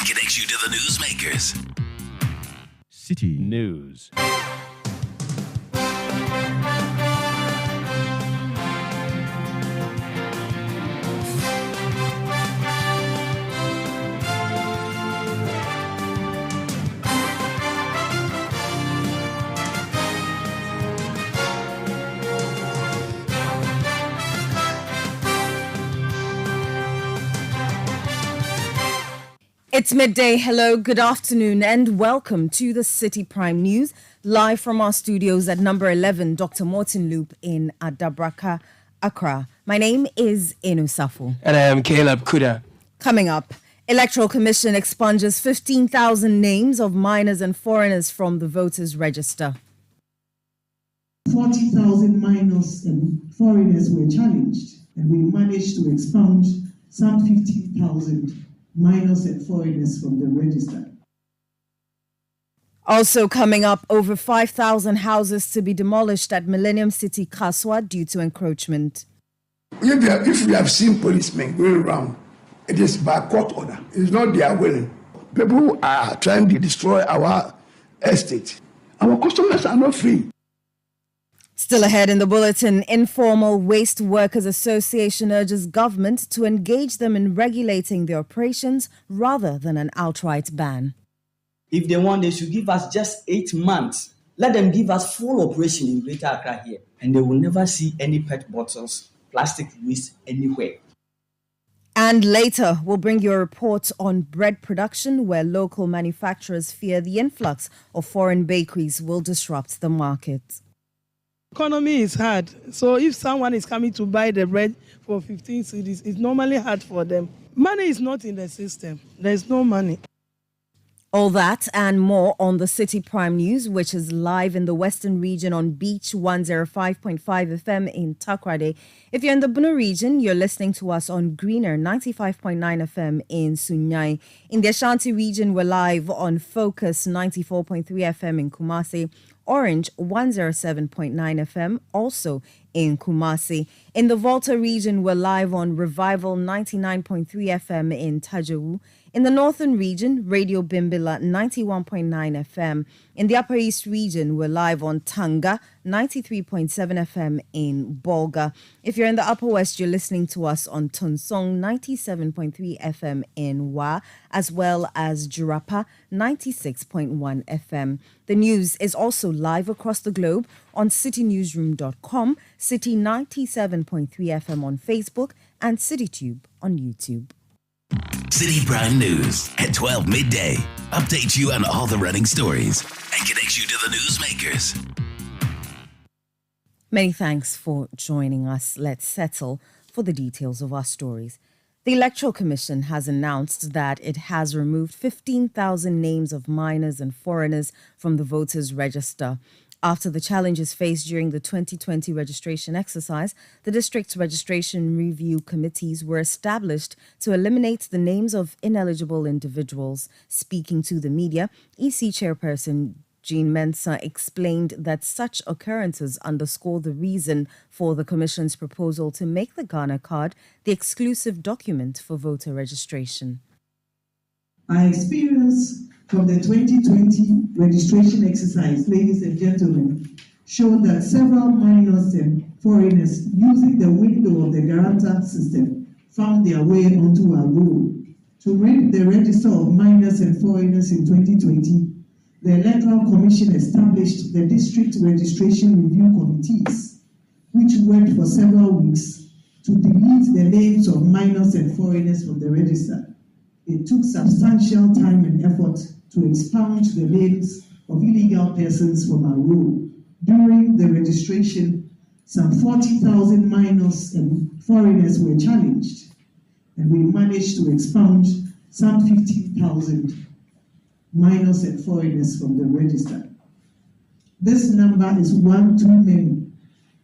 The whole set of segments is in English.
connects you to the newsmakers. Citi News. It's midday. Hello, good afternoon, and welcome to the Citi Prime News, live from our studios at number 11, Dr. Morton Loop in Adabraka, Accra. My name is Enu Safo. And I am Caleb Kuda. Coming up, Electoral Commission expunges 15,000 names of minors and foreigners from the voters' register. 40,000 minors and foreigners were challenged, and we managed to expunge some 50,000 minors and foreigners from the register. Also coming up, over 5,000 houses to be demolished at Millennium City, Kaswa due to encroachment. If we have seen policemen going around, it is by court order. It's not their will. People are trying to destroy our estate. Our customers are not free. Still ahead in the bulletin, Informal Waste Workers Association urges government to engage them in regulating their operations rather than an outright ban. If they want, they should give us just 8 months. Let them give us full operation in Greater Accra here, and they will never see any PET bottles, plastic waste anywhere. And later, we'll bring you a report on bread production, where local manufacturers fear the influx of foreign bakeries will disrupt the market. Economy is hard, so if someone is coming to buy the bread for 15 cedis, it's normally hard for them. Money is not in the system. There's no money. All that and more on the Citi Prime News, which is live in the Western region on Beach 105.5 FM in Takoradi. If you're in the Bunu region, you're listening to us on Greener 95.9 FM in Sunyai. In the Ashanti region, we're live on Focus 94.3 FM in Kumasi. Orange 107.9 FM, also in Kumasi. In the Volta region, we're live on Revival 99.3 FM in Tajawu. In the Northern region, Radio Bimbila 91.9 FM. In the Upper East region, we're live on Tanga 93.7 FM in Bolga. If you're in the Upper West, you're listening to us on Tunsong 97.3 FM in Wa, as well as Jurapa 96.1 FM. The news is also live across the globe on citinewsroom.com, Citi 97.3 FM on Facebook, and CityTube on YouTube. Citi Prime News at 12 midday. Updates you on all the running stories and connects you to the newsmakers. Many thanks for joining us. Let's settle for the details of our stories. The Electoral Commission has announced that it has removed 15,000 names of minors and foreigners from the voters' register. After the challenges faced during the 2020 registration exercise, the district registration review committees were established to eliminate the names of ineligible individuals. Speaking to the media, EC Chairperson Jean Mensah explained that such occurrences underscore the reason for the Commission's proposal to make the Ghana card the exclusive document for voter registration. Our experience from the 2020 registration exercise, ladies and gentlemen, showed that several minors and foreigners using the window of the guarantor system found their way onto our roll. To rid the register of minors and foreigners in 2020, the Electoral Commission established the District Registration Review Committees, which worked for several weeks to delete the names of minors and foreigners from the register. It took substantial time and effort to expunge the names of illegal persons from our roll. During the registration, some 40,000 minors and foreigners were challenged, and we managed to expunge some 50,000 minors and foreigners from the register. This number is one too many,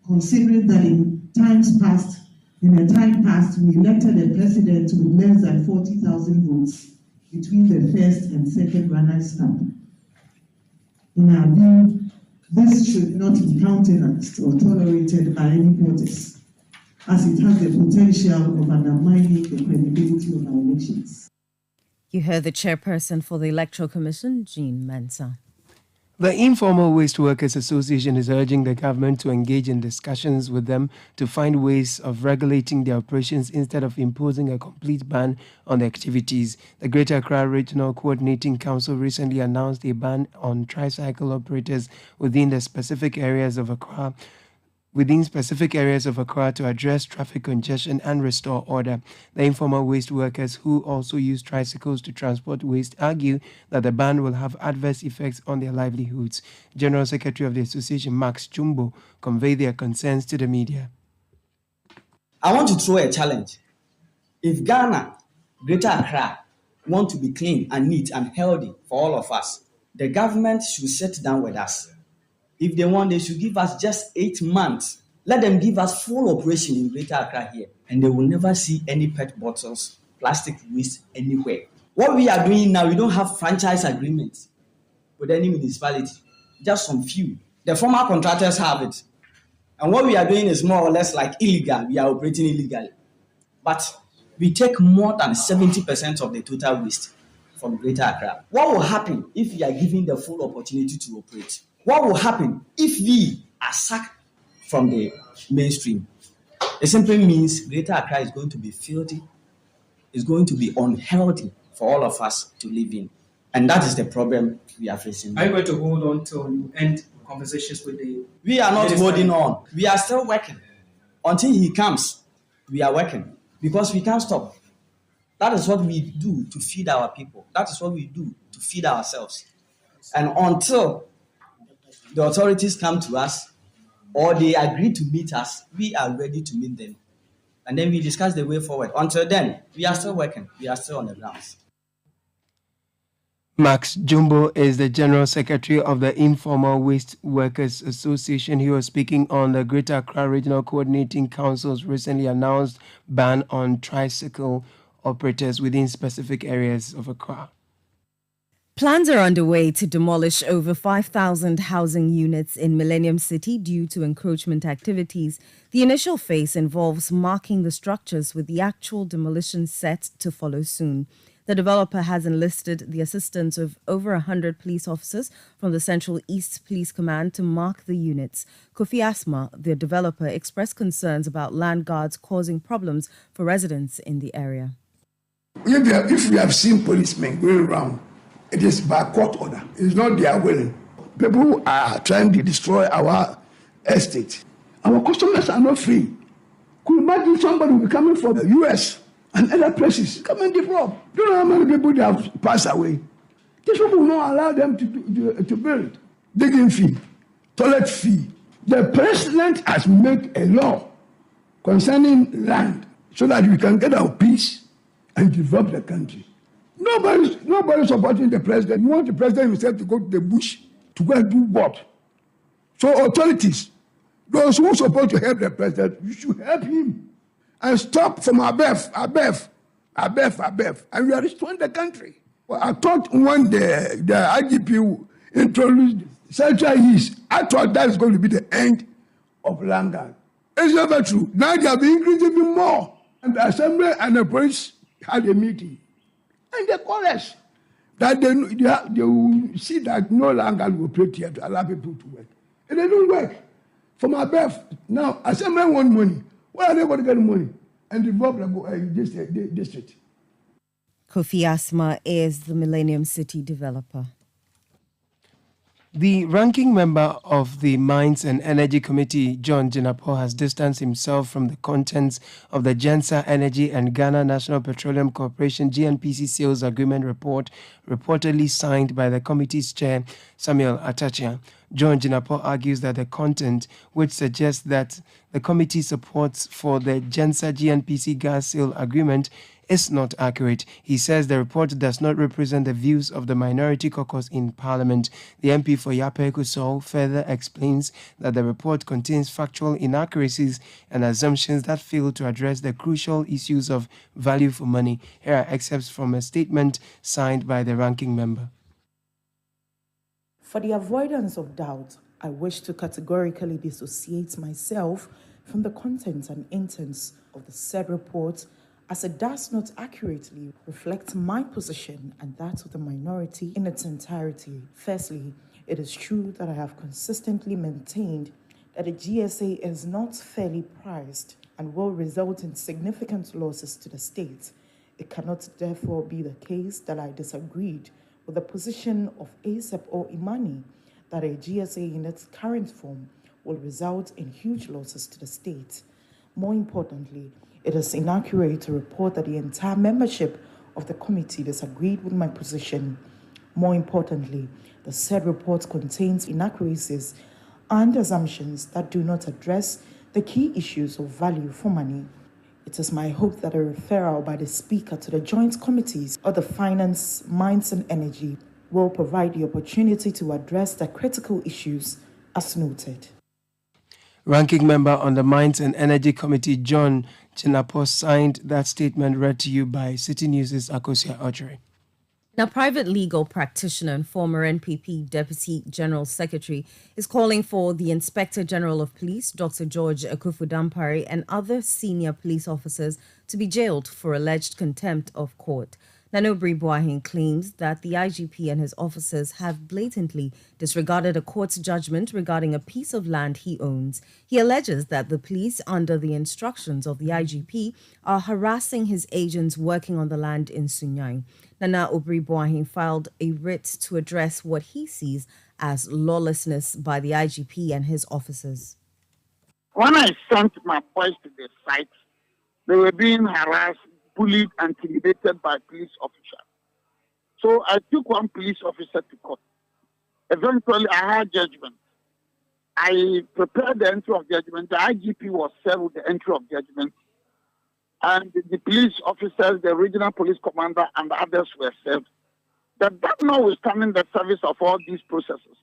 considering that in a time past, we elected a president with less than 40,000 votes between the first and second runners-up. In our view, this should not be countenanced or tolerated by any voters, as it has the potential of undermining the credibility of our elections. You heard the chairperson for the Electoral Commission, Jean Mensah. The Informal Waste Workers Association is urging the government to engage in discussions with them to find ways of regulating their operations instead of imposing a complete ban on the activities. The Greater Accra Regional Coordinating Council recently announced a ban on tricycle operators within specific areas of Accra to address traffic congestion and restore order. The informal waste workers, who also use tricycles to transport waste, argue that the ban will have adverse effects on their livelihoods. General Secretary of the Association, Max Jumbo, conveyed their concerns to the media. I want to throw a challenge. If Ghana, Greater Accra, want to be clean and neat and healthy for all of us, the government should sit down with us. If they want, they should give us just 8 months. Let them give us full operation in Greater Accra here, and they will never see any PET bottles, plastic waste anywhere. What we are doing now, we don't have franchise agreements with any municipality, just some few. The former contractors have it. And what we are doing is more or less like illegal. We are operating illegally. But we take more than 70% of the total waste from Greater Accra. What will happen if we are given the full opportunity to operate? What will happen if we are sacked from the mainstream? It simply means Greater Accra is going to be filthy, it's going to be unhealthy for all of us to live in. And that is the problem we are facing. Are you going to hold on till you end conversations with the... We are not holding on. We are still working. Until he comes, we are working because we can't stop. That is what we do to feed our people. That is what we do to feed ourselves. And until the authorities come to us or they agree to meet us, we are ready to meet them. And then we discuss the way forward. Until then, we are still working. We are still on the grounds. Max Jumbo is the General Secretary of the Informal Waste Workers Association. He was speaking on the Greater Accra Regional Coordinating Council's recently announced ban on tricycle operators within specific areas of Accra. Plans are underway to demolish over 5,000 housing units in Millennium City due to encroachment activities. The initial phase involves marking the structures with the actual demolition set to follow soon. The developer has enlisted the assistance of over 100 police officers from the Central East Police Command to mark the units. Kofi Asma, the developer, expressed concerns about land guards causing problems for residents in the area. If we have seen policemen going around, it is by court order. It's not their willing. People who are trying to destroy our estate. Our customers are not free. Could you imagine somebody will be coming from the US and other places, come and develop? Do you know how many people they have passed away? These people will not allow them to build. Digging fee, toilet fee. The president has made a law concerning land so that we can get our peace and develop the country. Nobody's supporting the president. You want the president himself to go to the bush to go and do what? So authorities, those who are supposed to help the president, you should help him and stop from above, and we are restoring the country. Well, I thought when the IGP introduced Central East, I thought that is going to be the end of Langan. It's never true. Now they have been increasing even more. And the assembly and the police had a meeting. And they call us that they will see that no longer will operate here to allow people to work. And they don't work. From above, now, assembly want money. Where are they going to get money? And develop this district. Kofi Asma is the Millennium City developer. The ranking member of the Mines and Energy Committee, John Jinapor, has distanced himself from the contents of the Gensa Energy and Ghana National Petroleum Corporation GNPC sales agreement report reportedly signed by the committee's chair, Samuel Atachia. John Jinapor argues that the content, which suggests that the committee supports for the Gensa GNPC gas sale agreement, is not accurate. He says the report does not represent the views of the minority caucus in Parliament. The MP for Yape Kusol further explains that the report contains factual inaccuracies and assumptions that fail to address the crucial issues of value for money. Here are excerpts from a statement signed by the ranking member. For the avoidance of doubt, I wish to categorically dissociate myself from the contents and intents of the said report as it does not accurately reflect my position and that of the minority in its entirety. Firstly, it is true that I have consistently maintained that the GSA is not fairly priced and will result in significant losses to the state. It cannot therefore be the case that I disagreed with the position of ASAP or Imani that a GSA in its current form will result in huge losses to the state. More importantly, it is inaccurate to report that the entire membership of the committee disagreed with my position. More importantly, the said report contains inaccuracies and assumptions that do not address the key issues of value for money. It is my hope that a referral by the Speaker to the Joint Committees of the Finance, Mines and Energy will provide the opportunity to address the critical issues as noted. Ranking member on the Mines and Energy Committee, John Chinapos, signed that statement read to you by Citi News' Akosia Audrey. Now, private legal practitioner and former NPP Deputy General Secretary is calling for the Inspector General of Police, Dr. George Akufu-Dampare, and other senior police officers to be jailed for alleged contempt of court. Nanobri Boahin claims that the IGP and his officers have blatantly disregarded a court's judgment regarding a piece of land he owns. He alleges that the police, under the instructions of the IGP, are harassing his agents working on the land in Sunyani. Nana Obri Boahin filed a writ to address what he sees as lawlessness by the IGP and his officers. When I sent my boys to the site, they were being harassed, bullied, and intimidated by police officers. So I took one police officer to court. Eventually, I had judgment. I prepared the entry of judgment. The IGP was served with the entry of judgment. And the police officers, the regional police commander, and others were served. That notwithstanding the service of all these processes,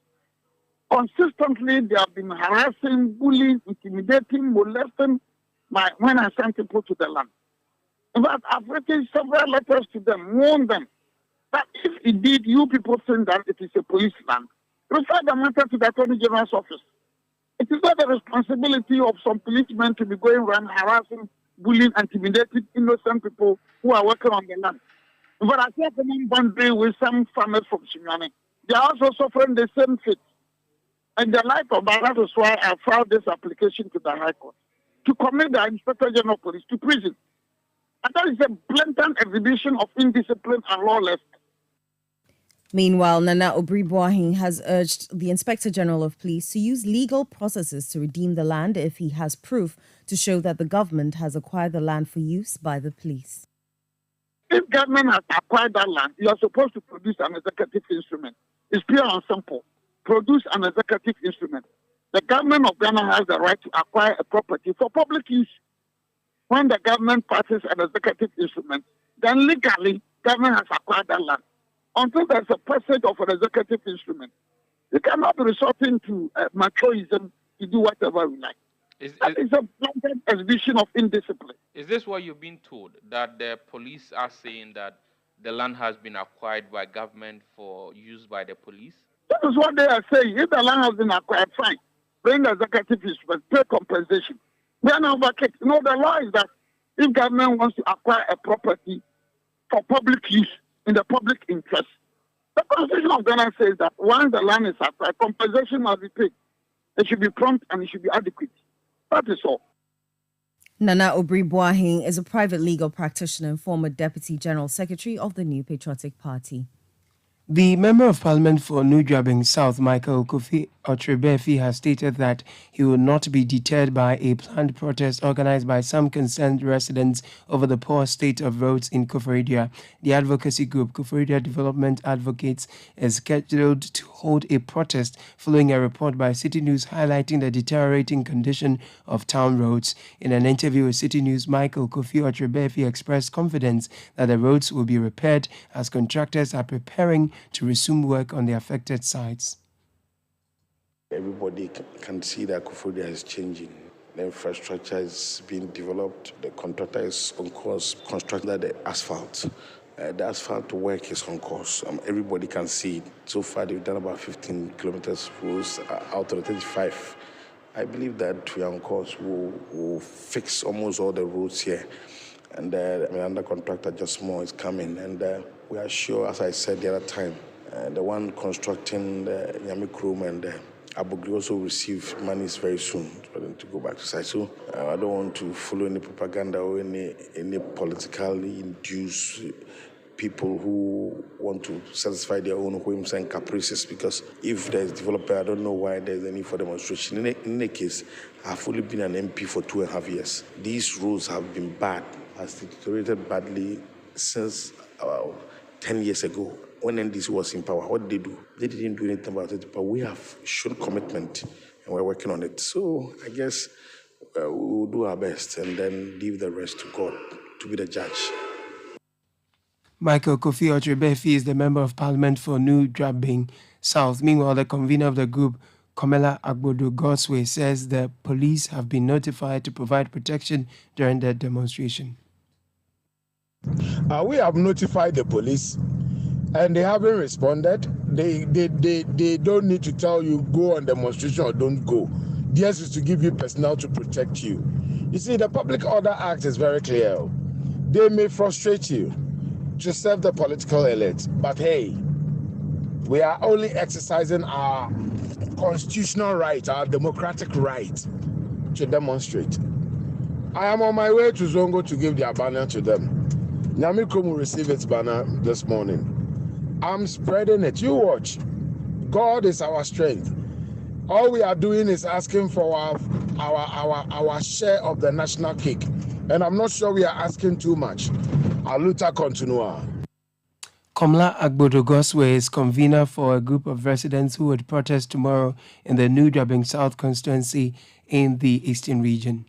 consistently they have been harassing, bullying, intimidating, molesting when I sent people to the land. In fact, I've written several letters to them, warn them that if indeed you people think that it is a police land, refer the matter to the Attorney General's office. It is not the responsibility of some policemen to be going around harassing, bullying, intimidating innocent people who are working on the land. But I see a common boundary with some farmers from Sunyani. They are also suffering the same fate. And the light of that is why I filed this application to the High Court to commit the Inspector General of Police to prison. And that is a blatant exhibition of indiscipline and lawlessness. Meanwhile, Nana Obri Boahin has urged the Inspector General of Police to use legal processes to redeem the land if he has proof to show that the government has acquired the land for use by the police. If government has acquired that land, you are supposed to produce an executive instrument. It's pure and simple. Produce an executive instrument. The government of Ghana has the right to acquire a property for public use. When the government passes an executive instrument, then legally, government has acquired that land. Until there's a passage of an executive instrument, you cannot be resorting to machoism to do whatever we like. That is a blatant exhibition of indiscipline. Is this what you've been told, that the police are saying that the land has been acquired by government for use by the police? That is what they are saying. If the land has been acquired, fine. Bring the executive instrument, pay compensation. We are not vacant. You know, the law is that if government wants to acquire a property for public use, in the public interest, the Constitution of Ghana says that once the land is acquired, compensation must be paid. It should be prompt and it should be adequate. That is all. Nana Obri Boahin is a private legal practitioner and former Deputy General Secretary of the New Patriotic Party. The Member of Parliament for Nujabing South, Michael Kofi Otrebefi, has stated that he will not be deterred by a planned protest organized by some concerned residents over the poor state of roads in Koforidua. The advocacy group, Koforidua Development Advocates, is scheduled to hold a protest following a report by Citi News highlighting the deteriorating condition of town roads. In an interview with Citi News, Michael Kofi Otrebefi expressed confidence that the roads will be repaired as contractors are preparing to resume work on the affected sites. Everybody can see that Koforidua is changing. The infrastructure is being developed. The contractor is on course constructing the asphalt. The asphalt work is on course. Everybody can see it. So far, they've done about 15 kilometers roads out of the 35. I believe that we are on course. We'll fix almost all the roads here. And under contractor just more is coming. And we are sure, as I said the other time, the one constructing the Nyamikrum and Abugri also receive monies very soon for them to go back to site. So I don't want to follow any propaganda or any politically induced people who want to satisfy their own whims and caprices, because if there's developer, I don't know why there's any for demonstration. In any case, I've only been an MP for 2.5 years. These roads have been bad, has deteriorated badly since about 10 years ago. When NDC was in power, what did they do? They didn't do anything about it, but we have shown commitment and we're working on it. So I guess we will do our best and then leave the rest to God to be the judge. Michael Kofi Otrebefi is the Member of Parliament for New Drabing South. Meanwhile, the convener of the group, Komela Agbodo Goswe, says the police have been notified to provide protection during the demonstration. We have notified the police and they haven't responded. They don't need to tell you go on demonstration or don't go. Theirs is to give you personnel to protect you. You see, the Public Order Act is very clear. They may frustrate you to serve the political elite, but hey, we are only exercising our constitutional right, our democratic right to demonstrate. I am on my way to Zongo to give their banner to them. Nyamikrum will receive its banner this morning. I'm spreading it. You watch. God is our strength. All we are doing is asking for our share of the national cake. And I'm not sure we are asking too much. Our luta continua. Komla Agbodo Goswe is convener for a group of residents who would protest tomorrow in the New Drabing South constituency in the Eastern region.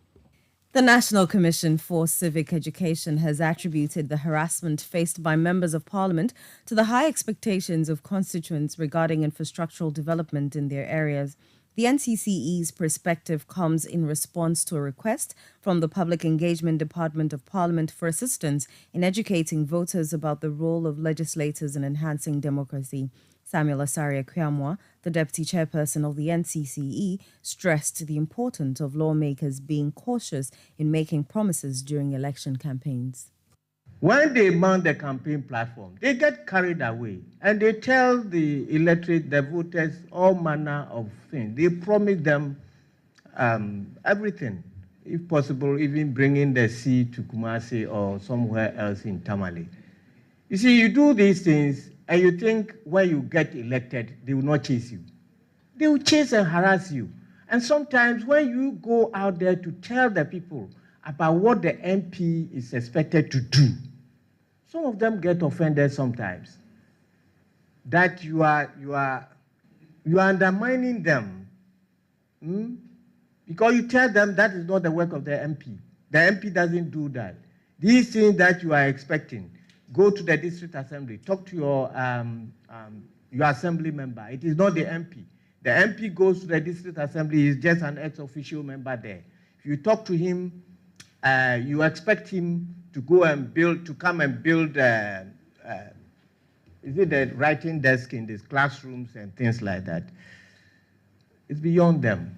The National Commission for Civic Education has attributed the harassment faced by members of parliament to the high expectations of constituents regarding infrastructural development in their areas. The NCCE's perspective comes in response to a request from the Public Engagement Department of Parliament for assistance in educating voters about the role of legislators in enhancing democracy. Samuel Asaria Kuyamwa, the deputy chairperson of the NCCE, stressed the importance of lawmakers being cautious in making promises during election campaigns. When they mount the campaign platform, they get carried away and they tell the electorate, the voters, all manner of things. They promise them everything, if possible, even bringing the sea to Kumasi or somewhere else in Tamale. You see, you do these things and you think when you get elected, they will not chase you. They will chase and harass you. And sometimes when you go out there to tell the people about what the MP is expected to do, some of them get offended sometimes. That you are undermining them. Because you tell them that is not the work of the MP. The MP doesn't do that. These things that you are expecting, go to the district assembly, talk to your assembly member. It is not the MP. The MP goes to the district assembly, he's just an ex-official member there. If you talk to him, you expect him to go and build, to come and build, is it the writing desk in these classrooms and things like that? It's beyond them.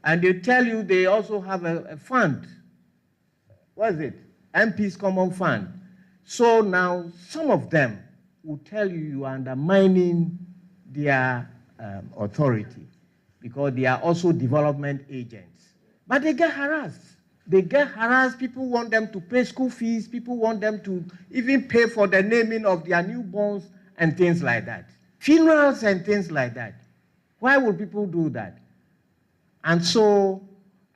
And they tell you they also have a fund. What is it? MP's Common Fund. So now some of them will tell you are undermining their authority because they are also development agents. But they get harassed. They get harassed. People want them to pay school fees. People want them to even pay for the naming of their newborns and things like that. Funerals and things like that. Why would people do that? And so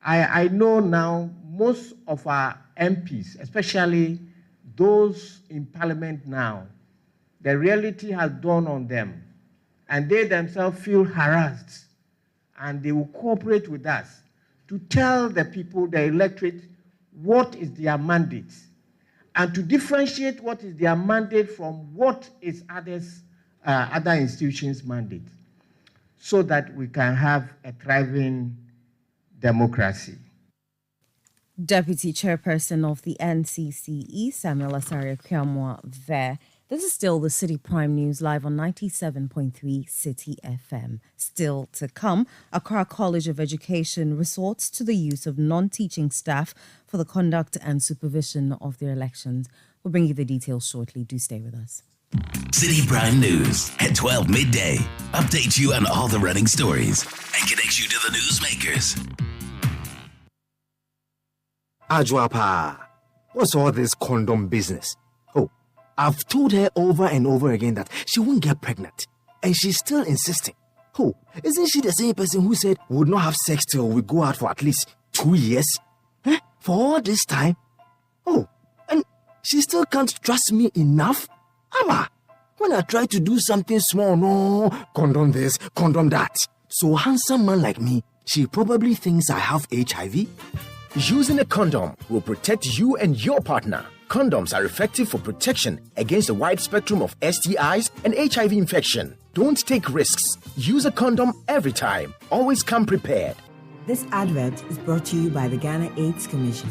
I know now most of our MPs, especially those in parliament now, the reality has dawned on them. And they themselves feel harassed. And they will cooperate with us to tell the people, the electorate, what is their mandate, and to differentiate what is their mandate from what is other institutions' mandate, so that we can have a thriving democracy. Deputy Chairperson of the NCCE, Samuel Asaria Kuyamwa, there. This is still the Citi Prime News live on 97.3 Citi FM. Still to come, Accra College of Education resorts to the use of non-teaching staff for the conduct and supervision of their elections. We'll bring you the details shortly. Do stay with us. Citi Prime News at 12 midday. Update you on all the running stories and connects you to the newsmakers. Ajwapa, what's all this condom business? Oh, I've told her over and over again that she won't get pregnant, and she's still insisting. Oh, isn't she the same person who said we would not have sex till we go out for at least 2 years? For all this time? Oh, and she still can't trust me enough? Abba, when I try to do something small, no, condom this, condom that. So handsome man like me, she probably thinks I have HIV? Using a condom will protect you and your partner. Condoms are effective for protection against a wide spectrum of STIs and HIV infection. Don't take risks. Use a condom every time. Always come prepared. This advert is brought to you by the Ghana AIDS Commission.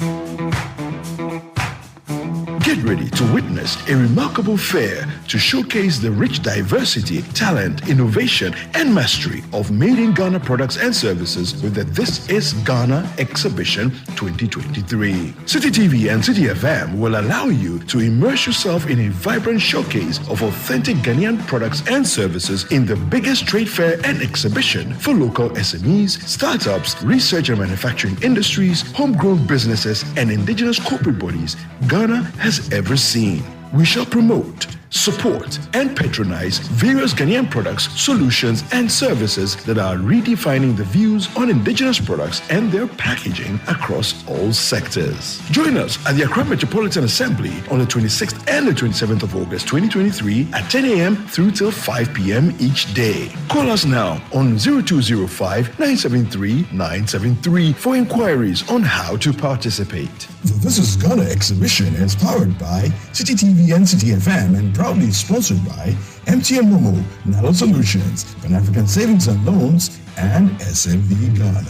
Get ready to witness a remarkable fair to showcase the rich diversity, talent, innovation, and mastery of made in Ghana products and services with the This is Ghana Exhibition 2023. Citi TV and Citi FM will allow you to immerse yourself in a vibrant showcase of authentic Ghanaian products and services in the biggest trade fair and exhibition for local SMEs, startups, research and manufacturing industries, homegrown businesses, and indigenous corporate bodies Ghana has ever seen. We shall promote, support, and patronize various Ghanaian products, solutions, and services that are redefining the views on indigenous products and their packaging across all sectors. Join us at the Accra Metropolitan Assembly on the 26th and the 27th of August 2023 at 10 a.m. through till 5 p.m. each day. Call us now on 0205 973 973 for inquiries on how to participate. The This is Ghana exhibition is powered by Citi TV and Citi FM and proudly sponsored by MTN Momo, Nalo Solutions, Pan-African Savings and Loans, and SMV Ghana.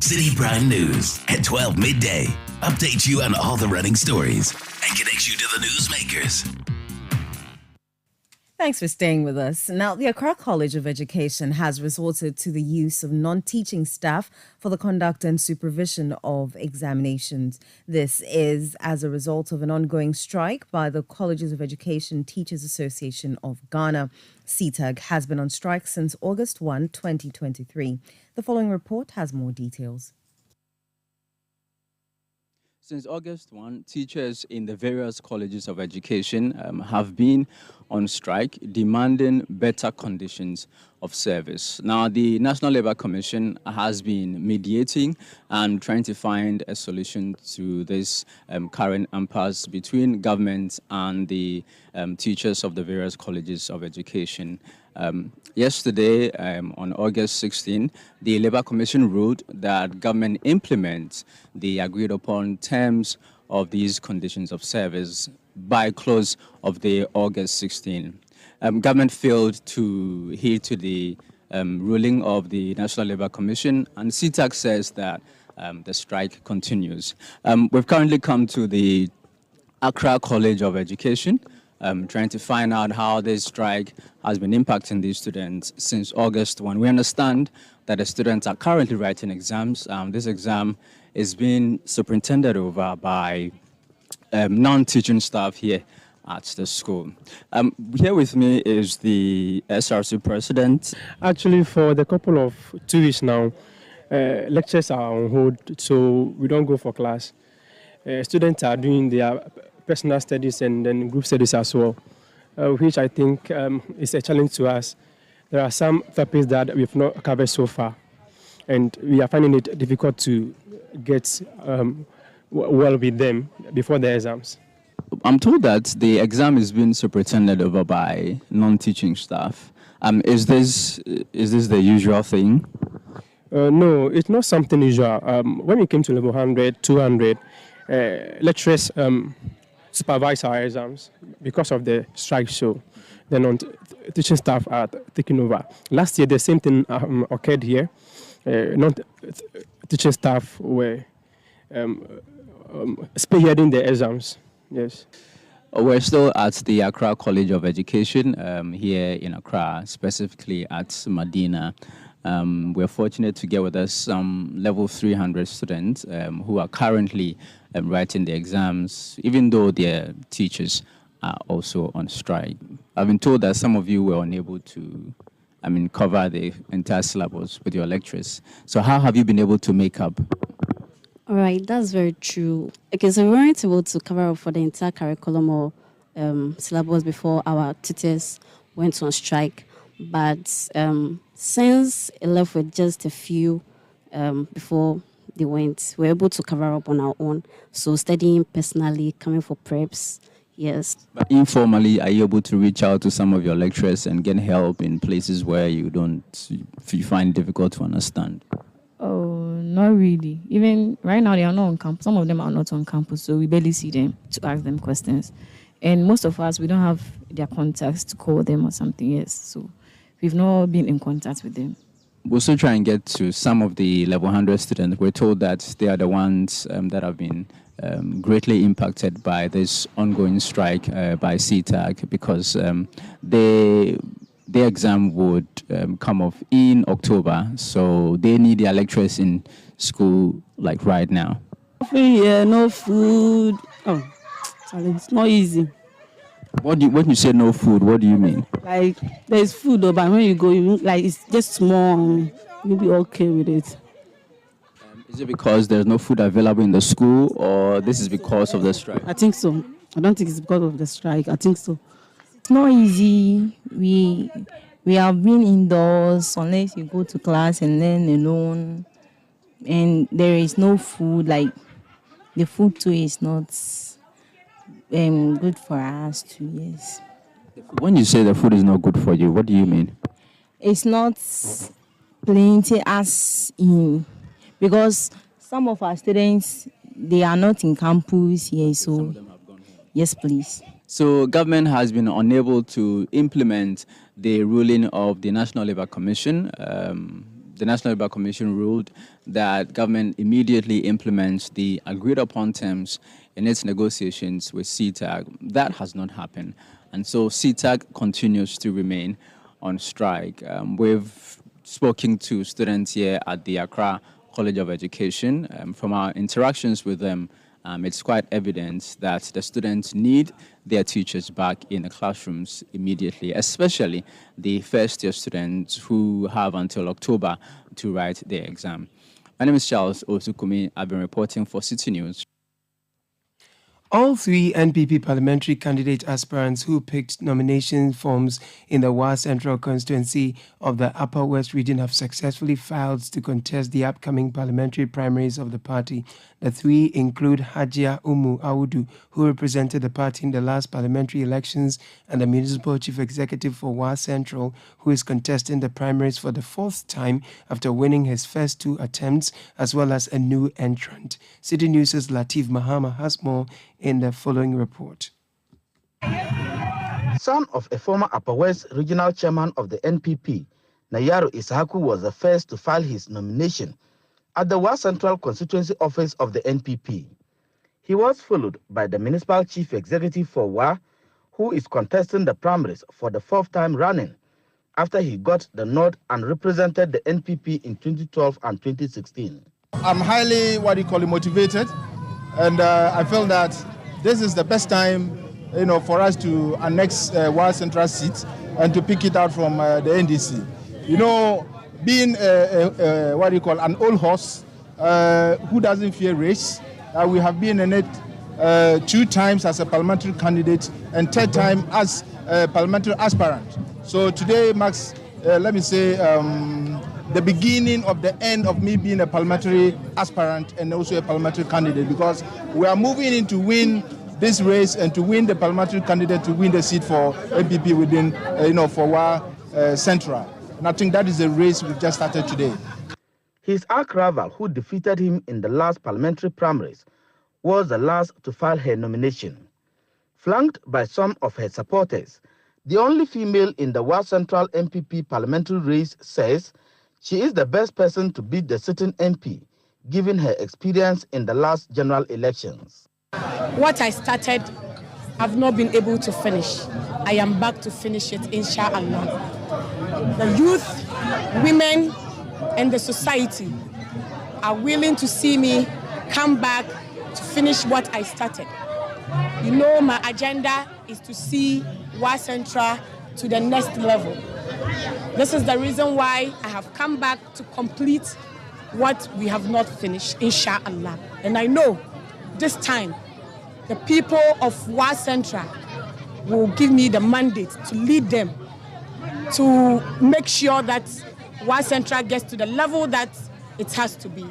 Citi Prime News at 12 midday. Update you on all the running stories and connects you to the newsmakers. Thanks for staying with us. Now, the Accra College of Education has resorted to the use of non-teaching staff for the conduct and supervision of examinations. This is as a result of an ongoing strike by the Colleges of Education Teachers Association of Ghana. CTAG has been on strike since August 1, 2023. The following report has more details. Since August 1, teachers in the various colleges of education have been on strike, demanding better conditions of service. Now, the National Labour Commission has been mediating and trying to find a solution to this current impasse between government and the teachers of the various colleges of education. Yesterday, on August 16, the Labour Commission ruled that government implements the agreed upon terms of these conditions of service by close of the August 16. Government failed to heed to the ruling of the National Labour Commission, and CTAG says that the strike continues. We've currently come to the Accra College of Education, trying to find out how this strike has been impacting these students since August 1. We understand that the students are currently writing exams. This exam is being superintended over by non-teaching staff here at the school. Here with me is the SRC president. Actually, for the couple of 2 weeks now, lectures are on hold, so we don't go for class. Students are doing their personal studies and then group studies as well, which I think is a challenge to us. There are some topics that we've not covered so far, and we are finding it difficult to get well with them before the exams. I'm told that the exam is being superintended over by non-teaching staff. Is this the usual thing? No, it's not something usual. When we came to level 100, 200, lecturers supervise our exams because of the strike show. The non-teaching staff are taking over. Last year, the same thing occurred here. Non-teaching staff were spearheading the exams. Yes. We're still at the Accra College of Education here in Accra, specifically at Medina. We're fortunate to get with us some level 300 students who are currently writing the exams, even though their teachers are also on strike. I've been told that some of you were unable to, cover the entire syllabus with your lecturers. So how have you been able to make up? All right, that's very true. Okay, so we weren't able to cover up for the entire curriculum or syllabus before our tutors went on strike. But since it left with just a few before they went, we were able to cover up on our own. So studying personally, coming for preps, yes. But informally, are you able to reach out to some of your lecturers and get help in places where you find it difficult to understand? Oh, not really. Even right now, they are not on campus. Some of them are not on campus, so we barely see them to ask them questions. And most of us, we don't have their contacts to call them or something, yes. So we've not been in contact with them. We'll still try and get to some of the level 100 students. We're told that they are the ones that have been greatly impacted by this ongoing strike by CTAG because their exam would come off in October, so they need their lecturers in school like right now. Yeah, no food. Oh, sorry, it's not easy. When you say no food, what do you mean? Like there's food, but when you go, it's just small. You'll be okay with it. Is it because there's no food available in the school, or this is because of the strike? I think so. I don't think it's because of the strike. I think so. It's not easy. We have been indoors unless you go to class and learn alone. And there is no food. Like the food too is not good for us too. Yes. When you say the food is not good for you, what do you mean? It's not plenty as in because some of our students they are not in campus here. So yes, please. So government has been unable to implement the ruling of the National Labour Commission. The National Labour Commission ruled that government immediately implements the agreed upon terms in its negotiations with CTAG. That has not happened. And so CTAG continues to remain on strike. We've spoken to students here at the Accra College of Education. From our interactions with them, it's quite evident that the students need their teachers back in the classrooms immediately, especially the first-year students who have until October to write their exam. My name is Charles Osukumi. I've been reporting for Citi News. All three NPP parliamentary candidate aspirants who picked nomination forms in the Wa Central constituency of the Upper West region have successfully filed to contest the upcoming parliamentary primaries of the party. The three include Hajia Umu Audu, who represented the party in the last parliamentary elections, and the municipal chief executive for Wa Central, who is contesting the primaries for the fourth time after winning his first two attempts, as well as a new entrant. Citi News' Latif Mahama has more in the following report. Son of a former Upper West regional chairman of the NPP, Nayaro Isahaku was the first to file his nomination at the Wa Central constituency office of the NPP. He was followed by the municipal chief executive for Wa, who is contesting the primaries for the fourth time running after he got the nod and represented the NPP in 2012 and 2016. I'm highly, motivated, and I feel that this is the best time, for us to annex Wa Central seat and to pick it out from the NDC. Being an old horse who doesn't fear race, we have been in it 2 times as a parliamentary candidate and 3rd time as a parliamentary aspirant. So today marks, the beginning of the end of me being a parliamentary aspirant and also a parliamentary candidate, because we are moving in to win this race and to win the parliamentary candidate to win the seat for MPP within, for Wa Central. And I think that is a race we've just started today. His arch rival, who defeated him in the last parliamentary primaries, was the last to file her nomination. Flanked by some of her supporters, the only female in the Wa Central MPP parliamentary race says she is the best person to beat the sitting MP, given her experience in the last general elections. What I started, I've not been able to finish. I am back to finish it, inshallah. The youth, women, and the society are willing to see me come back to finish what I started. You know, my agenda is to see Wa Central to the next level. This is the reason why I have come back to complete what we have not finished, inshallah. And I know this time the people of Wa Central will give me the mandate to lead them to make sure that Wa Central gets to the level that it has to be.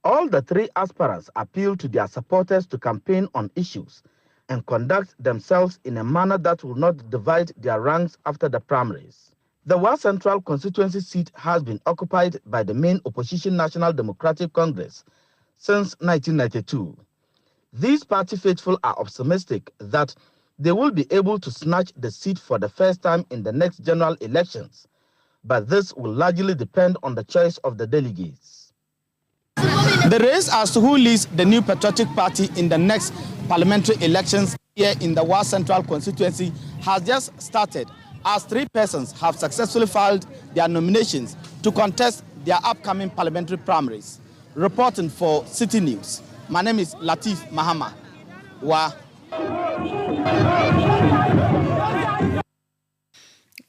All the three aspirants appeal to their supporters to campaign on issues and conduct themselves in a manner that will not divide their ranks after the primaries. The Wa Central constituency seat has been occupied by the main opposition National Democratic Congress since 1992. These party faithful are optimistic that they will be able to snatch the seat for the first time in the next general elections, but this will largely depend on the choice of the delegates. The race as to who leads the New Patriotic Party in the next parliamentary elections here in the Wa Central constituency has just started, as three persons have successfully filed their nominations to contest their upcoming parliamentary primaries. Reporting for Citi News, my name is Latif Mahama. Wa.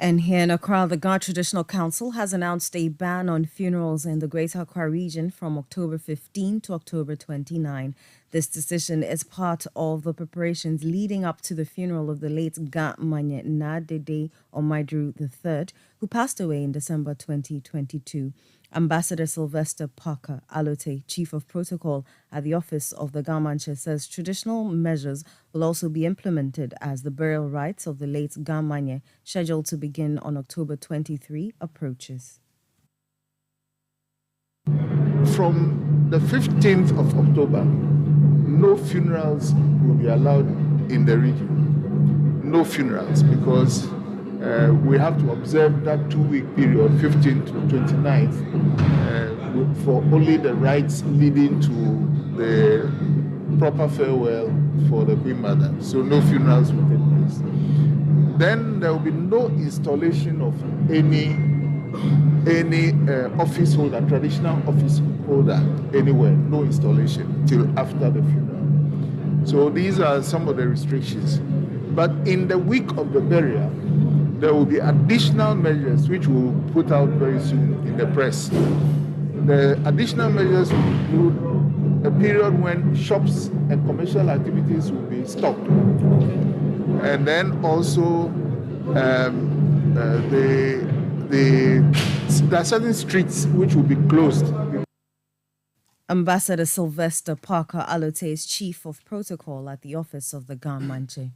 And here in Accra, the Ga Traditional Council has announced a ban on funerals in the Greater Accra region from October 15 to October 29. This decision is part of the preparations leading up to the funeral of the late Ga Manye Nadede Omaidru III, who passed away in December 2022. Ambassador Sylvester Parker Alote, Chief of Protocol at the Office of the Gamanche, says traditional measures will also be implemented as the burial rites of the late Gamanye, scheduled to begin on October 23, approaches. From the 15th of October, no funerals will be allowed in the region. No funerals, because we have to observe that 2-week period, 15th to 29th, for only the rites leading to the proper farewell for the Queen Mother. So no funerals will take place. Then there will be no installation of any office holder, traditional office holder anywhere, no installation till after the funeral. So these are some of the restrictions. But in the week of the burial, there will be additional measures which we'll put out very soon in the press. The additional measures will include a period when shops and commercial activities will be stopped. And then also there are certain streets which will be closed. Ambassador Sylvester Parker Alote is Chief of Protocol at the Office of the Gamanche.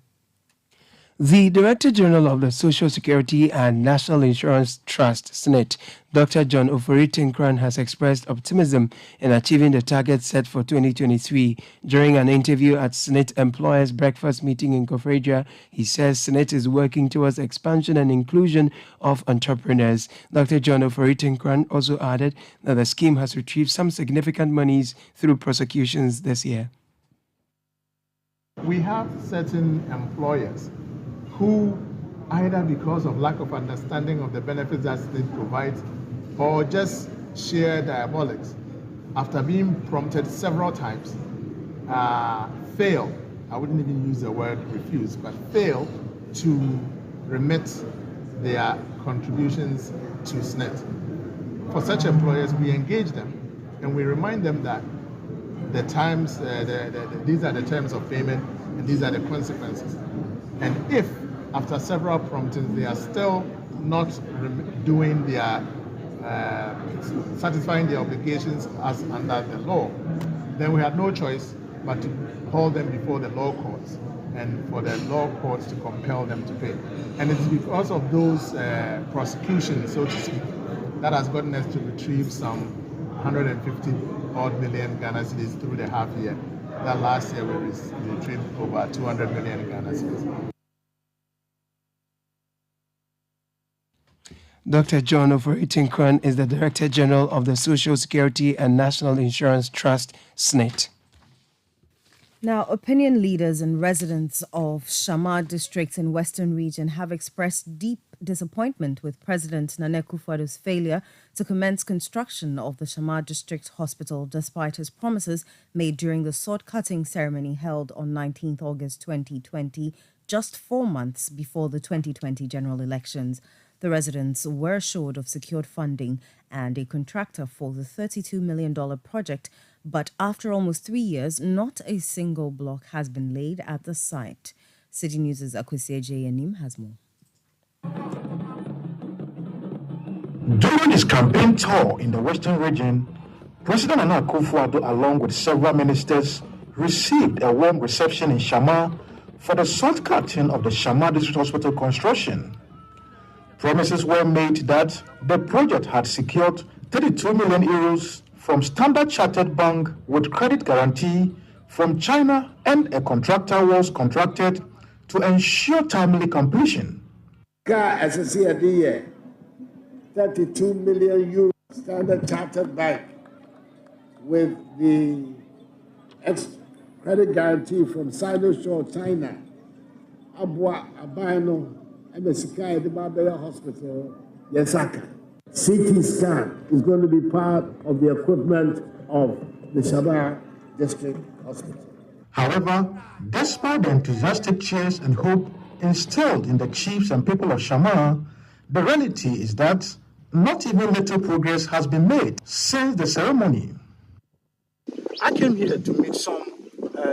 The Director General of the Social Security and National Insurance Trust, SNIT, Dr. John Ofori Tinkran, has expressed optimism in achieving the target set for 2023. During an interview at SNIT Employers Breakfast Meeting in Kofredja, he says SNIT is working towards expansion and inclusion of entrepreneurs. Dr. John Ofori Tinkran also added that the scheme has retrieved some significant monies through prosecutions this year. We have certain employers who, either because of lack of understanding of the benefits that state provides or just sheer diabolics, after being prompted several times, fail, I wouldn't even use the word refuse, but fail to remit their contributions to SNIT. For such employers, we engage them and we remind them that the times, these are the terms of payment and these are the consequences. And if after several promptings they are still not doing their, satisfying their obligations as under the law, then we have no choice but to hold them before the law courts and for the law courts to compel them to pay. And it's because of those prosecutions, so to speak, that has gotten us to retrieve some 150 odd million Ghana cedis through the half year. That last year we retrieved over 200 million Ghana cedis. Dr. John Ofori-Tinkran is the Director General of the Social Security and National Insurance Trust, SNIT. Now, opinion leaders and residents of Shama district in Western Region have expressed deep disappointment with President Nana Akufo-Addo's failure to commence construction of the Shama district hospital despite his promises made during the sword-cutting ceremony held on 19th August 2020, just 4 months before the 2020 general elections. The residents were assured of secured funding and a contractor for the $32 million project, but after almost 3 years, not a single block has been laid at the site. City News' Akwesi Ejeanim has more. During his campaign tour in the Western region, President Nana Akufo-Addo, along with several ministers, received a warm reception in Shama for the soft cutting of the Shama District Hospital construction. Promises were made that the project had secured 32 million euros from Standard Chartered Bank with credit guarantee from China, and a contractor was contracted to ensure timely completion. As I see a year, 32 million euros Standard Chartered Bank with the credit guarantee from Sinosure China, Abwa Abano, Emesikai, the Barbara Hospital, Yesaka. CT scan is going to be part of the equipment of the Shama District Hospital. However, despite the enthusiastic cheers and hope instilled in the chiefs and people of Shama, the reality is that not even little progress has been made since the ceremony. I came here to meet some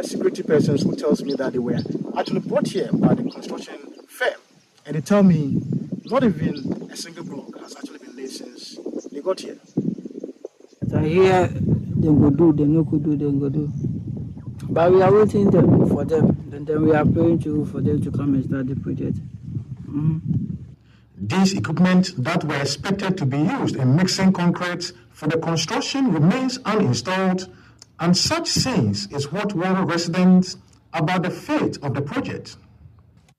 security persons who tells me that they were actually brought here by the construction firm, and they tell me not even a single block has actually been laid since they got here. I hear they go do, they no could do, they go do. But we are waiting for them, and then we are praying for them to come and start the project. These equipment that were expected to be used in mixing concrete for the construction remains uninstalled, and such scenes is what worry residents about the fate of the project.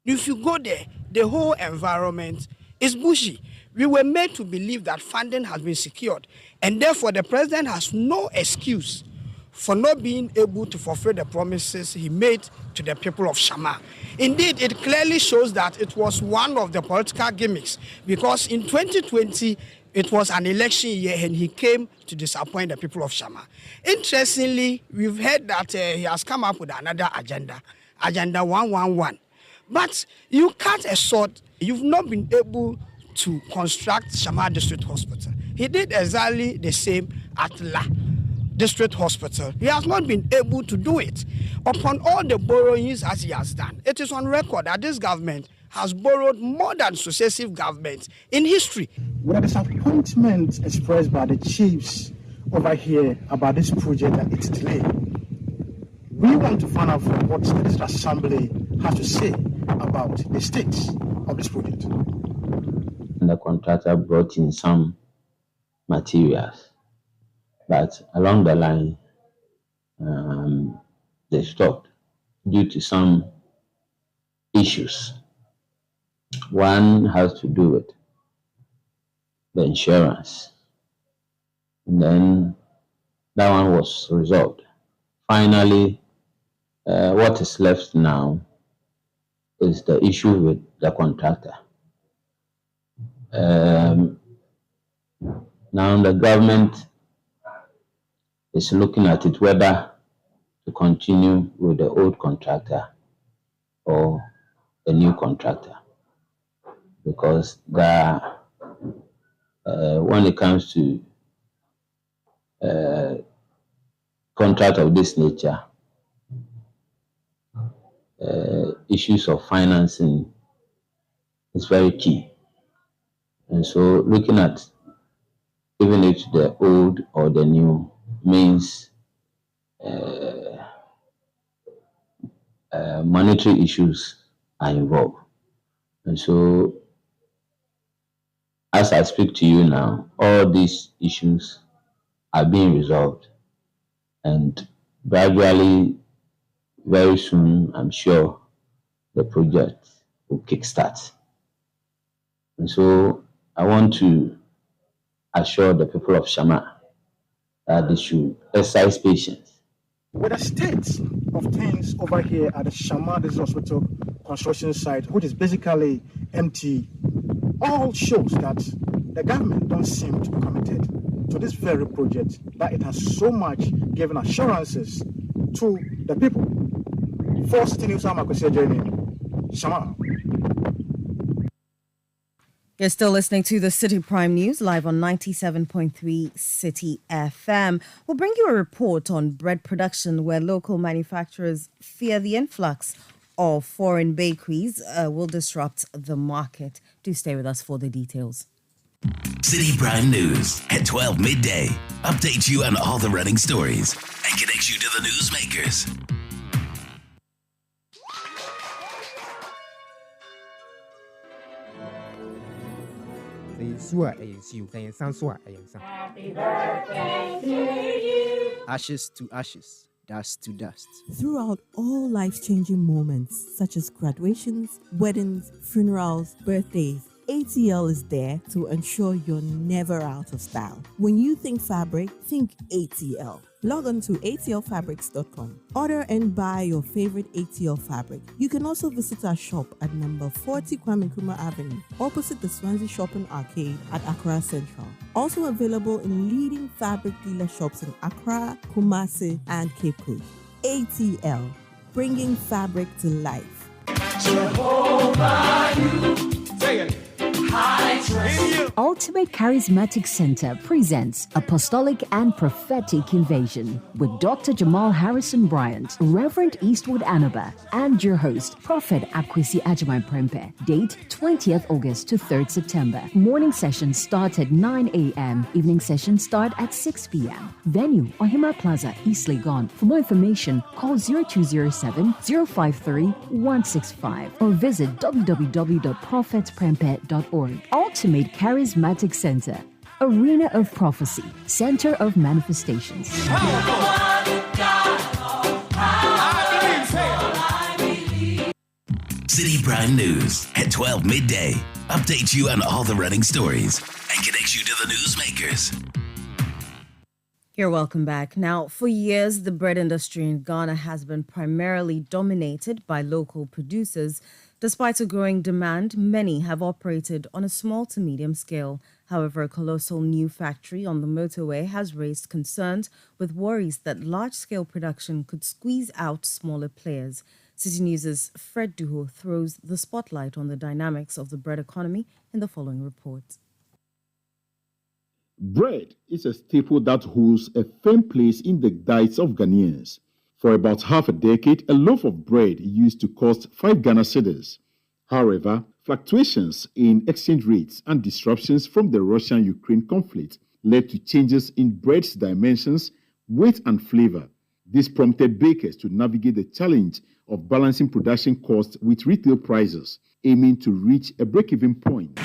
If you go there, the whole environment is bushy. We were made to believe that funding has been secured, and therefore the president has no excuse for not being able to fulfill the promises he made to the people of Shama. Indeed, it clearly shows that it was one of the political gimmicks, because in 2020, it was an election year and he came to disappoint the people of Shama. Interestingly, we've heard that he has come up with another agenda, Agenda 111. But you cut a short, you've not been able to construct Shama District Hospital. He did exactly the same at La District Hospital. He has not been able to do it. Upon all the borrowings as he has done, it is on record that this government has borrowed more than successive governments in history. With the disappointment expressed by the chiefs over here about this project and its delay, we want to find out from what the District Assembly has to say about the state of this project. The contractor brought in some materials, but along the line, they stopped due to some issues. One has to do with the insurance, and then that one was resolved. Finally, what is left now is the issue with the contractor. Now the government is looking at it whether to continue with the old contractor or a new contractor, because when it comes to contract of this nature, issues of financing is very key. And so looking at even if the old or the new means monetary issues are involved. And so as I speak to you now, all these issues are being resolved, and gradually, very soon, I'm sure the project will kickstart. And so I want to assure the people of Shama that they should exercise patience. With the state of things over here at the Shama District Hospital construction site, which is basically empty, all shows that the government don't seem to be committed to this very project, that it has so much given assurances to the people. For Citi News, I'm Akwesi Journey, Shama. You're still listening to the Citi Prime News live on 97.3 Citi FM. We'll bring you a report on bread production where local manufacturers fear the influx of foreign bakeries will disrupt the market. Do stay with us for the details. Citi Prime News at 12 midday. Update you on all the running stories and connects you to the newsmakers. Happy birthday to you. Ashes to ashes, dust to dust. Throughout all life-changing moments such as graduations, weddings, funerals, birthdays, ATL is there to ensure you're never out of style. When you think fabric, think ATL. Log on to atlfabrics.com. Order and buy your favorite ATL fabric. You can also visit our shop at number 40 Kwame Nkrumah Avenue, opposite the Swansea Shopping Arcade at Accra Central. Also available in leading fabric dealer shops in Accra, Kumasi, and Cape Coast. ATL, bringing fabric to life. Jehovah, you say it. Ultimate Charismatic Center presents Apostolic and Prophetic Invasion with Dr. Jamal Harrison Bryant, Reverend Eastwood Anaba, and your host, Prophet Akwesi Ajimai Prempe. Date 20th August to 3rd September. Morning sessions start at 9 a.m. Evening sessions start at 6 p.m. Venue, Ohima Plaza, East Legon. For more information, call 0207 053 165 or visit www.prophetprempe.org. Ultimate Charismatic Center, Arena of Prophecy, Center of Manifestations. Citi Prime News at 12 midday. Update you on all the running stories and connects you to the newsmakers. You're welcome back. Now, for years, the bread industry in Ghana has been primarily dominated by local producers. Despite a growing demand, many have operated on a small to medium scale. However, a colossal new factory on the motorway has raised concerns with worries that large-scale production could squeeze out smaller players. Citi News' Fred Duho throws the spotlight on the dynamics of the bread economy in the following report. Bread is a staple that holds a firm place in the diets of Ghanaians. For about half a decade, a loaf of bread used to cost 5 Ghana cedis. However, fluctuations in exchange rates and disruptions from the Russian-Ukraine conflict led to changes in bread's dimensions, weight, and flavor. This prompted bakers to navigate the challenge of balancing production costs with retail prices, aiming to reach a break-even point.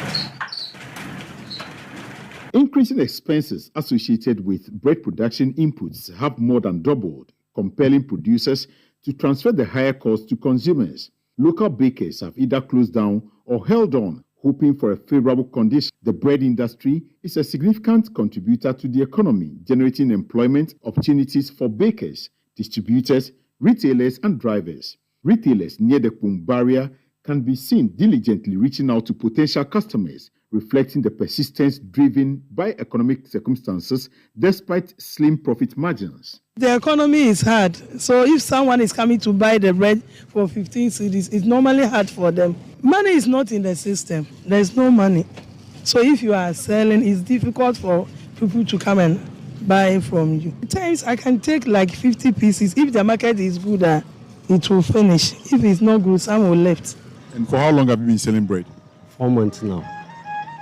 Increasing expenses associated with bread production inputs have more than doubled, compelling producers to transfer the higher costs to consumers. Local bakers have either closed down or held on, hoping for a favorable condition. The bread industry is a significant contributor to the economy, generating employment opportunities for bakers, distributors, retailers, and drivers. Retailers near the Pung barrier can be seen diligently reaching out to potential customers, reflecting the persistence driven by economic circumstances despite slim profit margins. The economy is hard, so if someone is coming to buy the bread for 15 cedis, it's normally hard for them. Money is not in the system. There's no money. So if you are selling, it's difficult for people to come and buy from you. At times, I can take like 50 pieces. If the market is good, it will finish. If it's not good, some will left. And for how long have you been selling bread? 4 months now.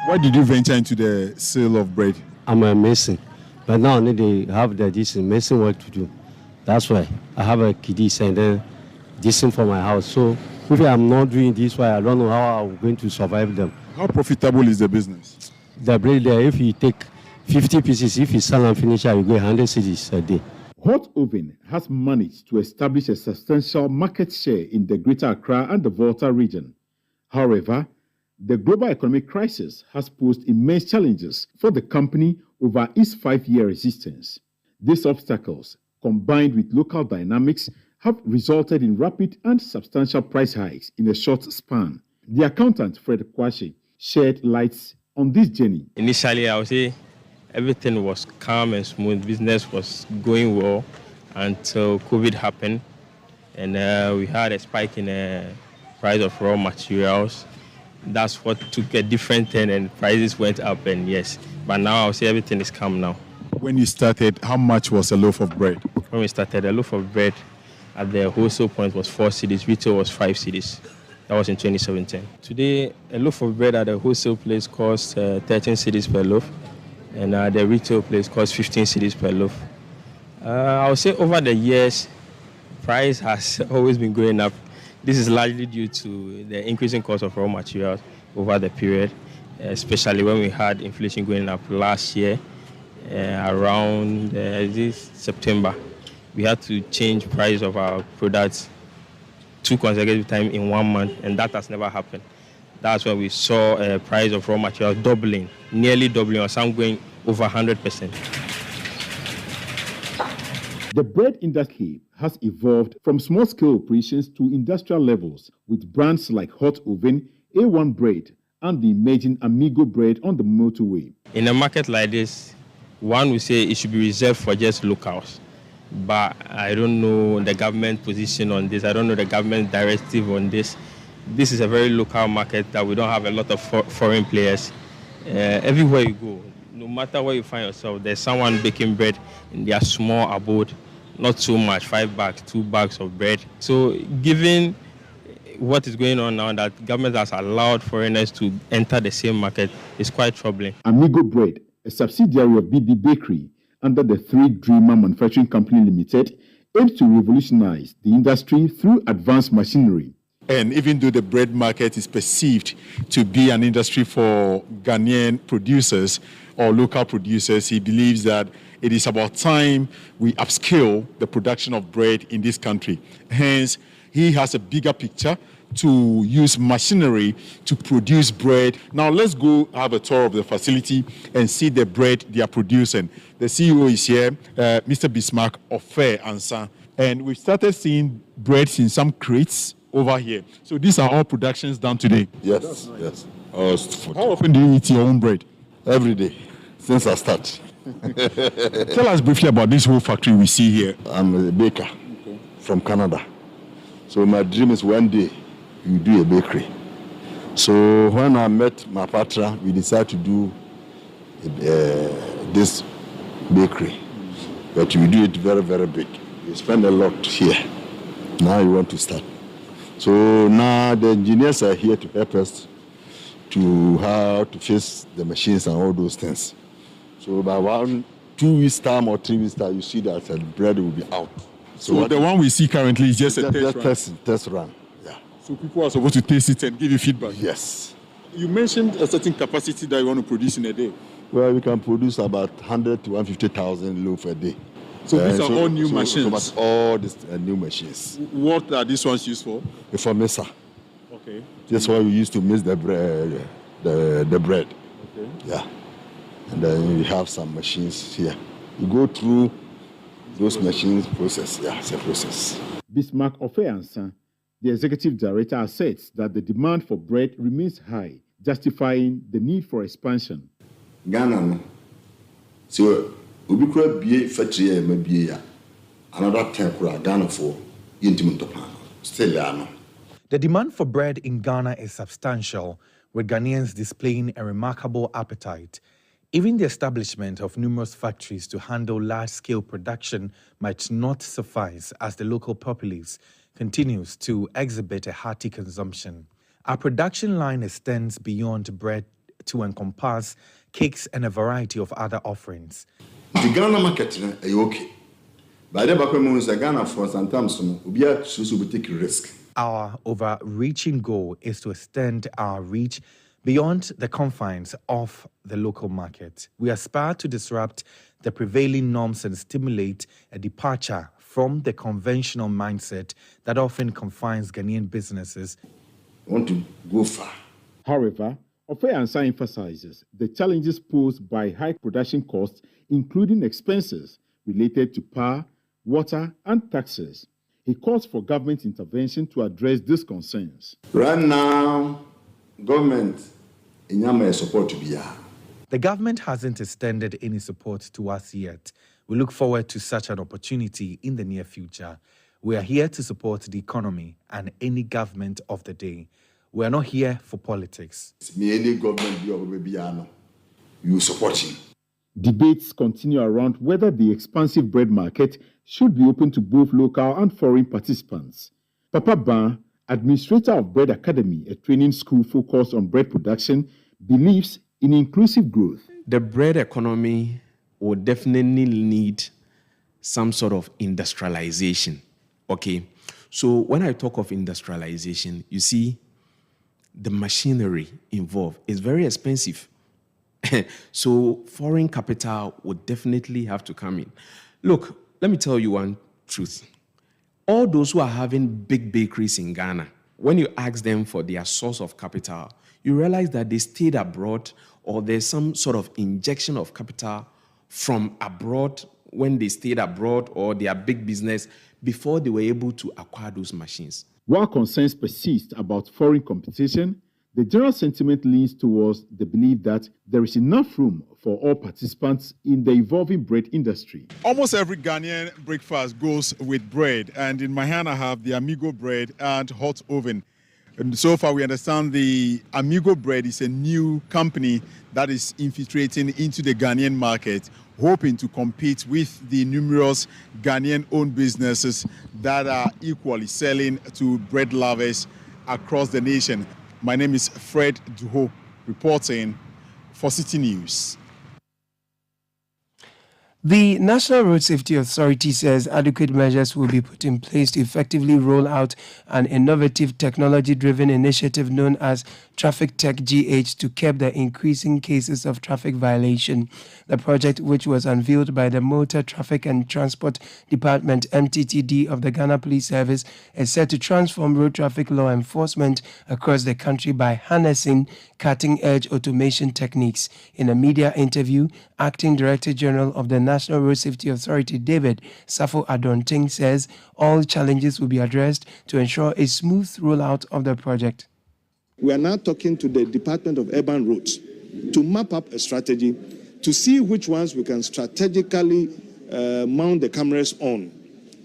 Why did you venture into the sale of bread? I'm a mason, but now I need to have this mason work to do. That's why I have a kiddies and then this for my house. So if I'm not doing this, why I don't know how I'm going to survive them. How profitable is the business? The bread there, if you take 50 pieces, if you sell and finish, you get 100 cedis a day. Hot Oven has managed to establish a substantial market share in the Greater Accra and the Volta region. However, The global economic crisis has posed immense challenges for the company over its 5-year existence. These obstacles, combined with local dynamics, have resulted in rapid and substantial price hikes in a short span. The accountant, Fred Kwashe, shed light on this journey. Initially, I would say everything was calm and smooth. Business was going well until COVID happened. And we had a spike in the price of raw materials. That's what took a different turn and prices went up. And yes, but now I would say everything is calm now. When you started, how much was a loaf of bread? When we started, a loaf of bread at the wholesale point was 4 cedis, retail was 5 cedis. That was in 2017. Today, a loaf of bread at the wholesale place costs 13 cedis per loaf, and the retail place costs 15 cedis per loaf. I would say over the years, price has always been going up. This is largely due to the increasing cost of raw materials over the period, especially when we had inflation going up last year around this September. We had to change price of our products 2 consecutive times in 1 month, and that has never happened. That's when we saw a price of raw materials doubling, nearly doubling, or some going over 100%. The bread industry has evolved from small-scale operations to industrial levels, with brands like Hot Oven, A1 Bread, and the emerging Amigo Bread on the motorway. In a market like this, one would say it should be reserved for just locals. But I don't know the government position on this. I don't know the government directive on this. This is a very local market that we don't have a lot of foreign players. Everywhere you go, no matter where you find yourself, there's someone baking bread in their small abode. Not so much, 5 bags, 2 bags of bread. So given what is going on now, that government has allowed foreigners to enter the same market, is quite troubling. Amigo Bread, a subsidiary of BB Bakery, under the Three Dreamer Manufacturing Company Limited, aims to revolutionize the industry through advanced machinery. And even though the bread market is perceived to be an industry for Ghanaian producers or local producers, he believes that it is about time we upscale the production of bread in this country. Hence, he has a bigger picture to use machinery to produce bread. Now let's go have a tour of the facility and see the bread they are producing. The CEO is here, Mr. Bismarck Ofe Ansa. And we've started seeing breads in some crates over here. So these are all productions done today? Yes. How often do you eat your own bread? Every day, since I start. Tell us briefly about this whole factory we see here. I'm a baker from Canada. So my dream is one day you do a bakery. So when I met my partner, we decided to do this bakery. But we do it very, very big. We spend a lot here. Now we want to start. So now the engineers are here to help us to how to fix the machines and all those things. So by 2 weeks time or 3 weeks time, you see that the bread will be out. So the one we see currently is just a test run. Yeah. So people are supposed to taste it and give you feedback? Yes. You mentioned a certain capacity that you want to produce in a day. Well, we can produce about 100 to 150,000 loaves a day. So these are all new machines? So all these new machines. What are these ones used for? For mixer. Okay. That's why we used to mix the bread. Okay. Yeah. And then we have some machines here. You go through those machines process. Yeah, it's a process. Bismarck Ofe Ansa, the executive director, asserts that the demand for bread remains high, justifying the need for expansion. Ghana, so we could be factory maybe another 10 Ghana for still. The demand for bread in Ghana is substantial, with Ghanaians displaying a remarkable appetite. Even the establishment of numerous factories to handle large-scale production might not suffice as the local populace continues to exhibit a hearty consumption. Our production line extends beyond bread to encompass cakes and a variety of other offerings. The Ghana market is okay. But the Ghana for sometimes we are to take risk. Our overreaching goal is to extend our reach beyond the confines of the local market. We aspire to disrupt the prevailing norms and stimulate a departure from the conventional mindset that often confines Ghanaian businesses. We want to go far. However, Ofeansa emphasizes the challenges posed by high production costs, including expenses related to power, water, and taxes. He calls for government intervention to address these concerns. Right now, government in support to be. The government hasn't extended any support to us yet. We look forward to such an opportunity in the near future. We are here to support the economy and any government of the day. We are not here for politics. Any government you support him. Debates continue around whether the expansive bread market should be open to both local and foreign participants. Papa Ban, administrator of Bread Academy, a training school focused on bread production, believes in inclusive growth. The bread economy will definitely need some sort of industrialization. Okay, so when I talk of industrialization, you see, the machinery involved is very expensive. So foreign capital would definitely have to come in. Look, let me tell you one truth. All those who are having big bakeries in Ghana, when you ask them for their source of capital, you realize that they stayed abroad or there's some sort of injection of capital from abroad when they stayed abroad or their big business before they were able to acquire those machines. While concerns persist about foreign competition, the general sentiment leans towards the belief that there is enough room for all participants in the evolving bread industry. Almost every Ghanaian breakfast goes with bread, and in my hand I have the Amigo bread and hot oven. And so far we understand the Amigo bread is a new company that is infiltrating into the Ghanaian market, hoping to compete with the numerous Ghanaian-owned businesses that are equally selling to bread lovers across the nation. My name is Fred Duho, reporting for Citi News. The National Road Safety Authority says adequate measures will be put in place to effectively roll out an innovative technology-driven initiative known as Traffic Tech GH to curb the increasing cases of traffic violation. The project, which was unveiled by the Motor Traffic and Transport Department (MTTD) of the Ghana Police Service, is set to transform road traffic law enforcement across the country by harnessing cutting-edge automation techniques. In a media interview, Acting Director General of the National Road Safety Authority, David Safo Adonting, says all challenges will be addressed to ensure a smooth rollout of the project. We are now talking to the Department of Urban Roads to map up a strategy to see which ones we can strategically mount the cameras on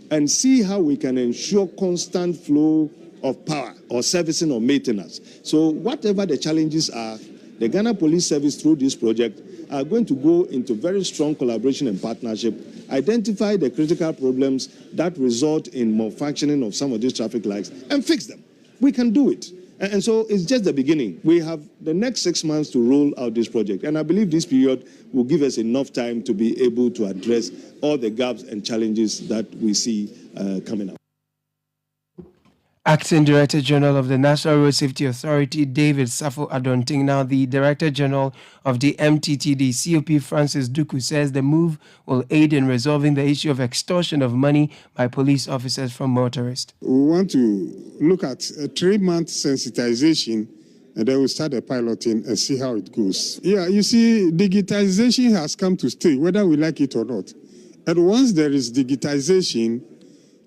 and see how we can ensure constant flow of power or servicing or maintenance. So whatever the challenges are, the Ghana Police Service through this project are going to go into very strong collaboration and partnership, identify the critical problems that result in malfunctioning of some of these traffic lights and fix them. We can do it. And so it's just the beginning. We have the next 6 months to roll out this project. And I believe this period will give us enough time to be able to address all the gaps and challenges that we see coming up. Acting Director General of the National Road Safety Authority, David Safo Adonting, now the Director General of the MTTD, COP Francis Duku, says the move will aid in resolving the issue of extortion of money by police officers from motorists. We want to look at a 3-month sensitization, and then we'll start the piloting and see how it goes. Yeah, you see, digitization has come to stay, whether we like it or not. And once there is digitization,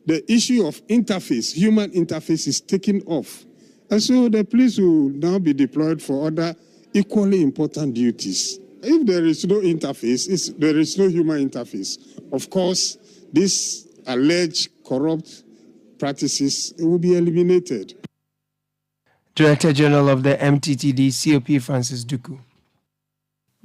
the issue of interface, human interface, is taken off. And so the police will now be deployed for other equally important duties. If there is no interface, there is no human interface. Of course, these alleged corrupt practices will be eliminated. Director General of the MTTD, COP Francis Duku.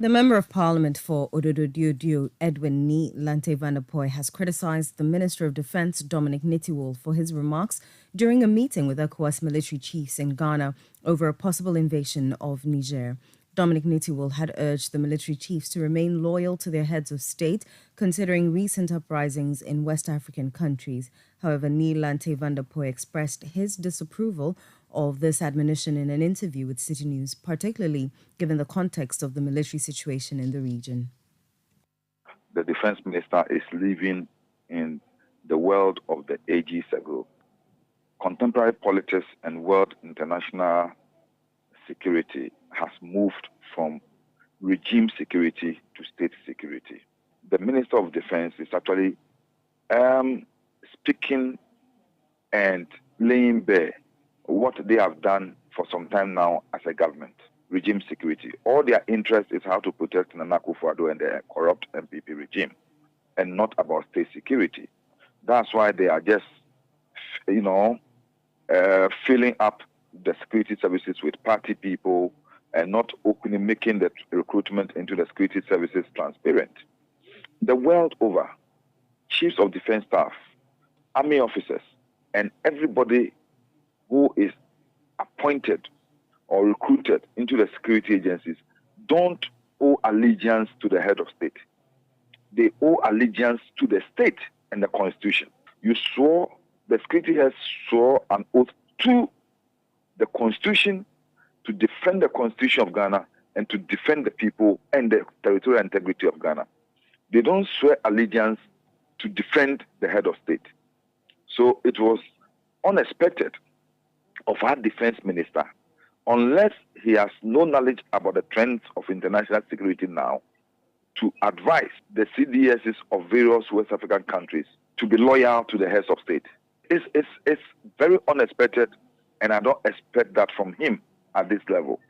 The Member of Parliament for Ododo-Diodio, Edwin Ni Lante Vanderpoy, has criticized the Minister of Defense, Dominic Nitiwul, for his remarks during a meeting with ECOWAS military chiefs in Ghana over a possible invasion of Niger. Dominic Nitiwul had urged the military chiefs to remain loyal to their heads of state, considering recent uprisings in West African countries. However, Ni Lante Vanderpoy expressed his disapproval of this admonition in an interview with Citi News, particularly given the context of the military situation in the region. The defense minister is living in the world of the ages ago. Contemporary politics and world international security has moved from regime security to state security. The Minister of Defense is actually speaking and laying bare what they have done for some time now as a government, regime security. All their interest is how to protect Nana Akufo-Addo and the corrupt MPP regime, and not about state security. That's why they are just, filling up the security services with party people and not opening, making the recruitment into the security services transparent. The world over, chiefs of defense staff, army officers, and everybody who is appointed or recruited into the security agencies don't owe allegiance to the head of state. They owe allegiance to the state and the constitution. The security heads swore an oath to the constitution to defend the constitution of Ghana and to defend the people and the territorial integrity of Ghana. They don't swear allegiance to defend the head of state. So it was unexpected of our defense minister, unless he has no knowledge about the trends of international security now, to advise the CDSs of various West African countries to be loyal to the heads of state. It's very unexpected, and I don't expect that from him at this level.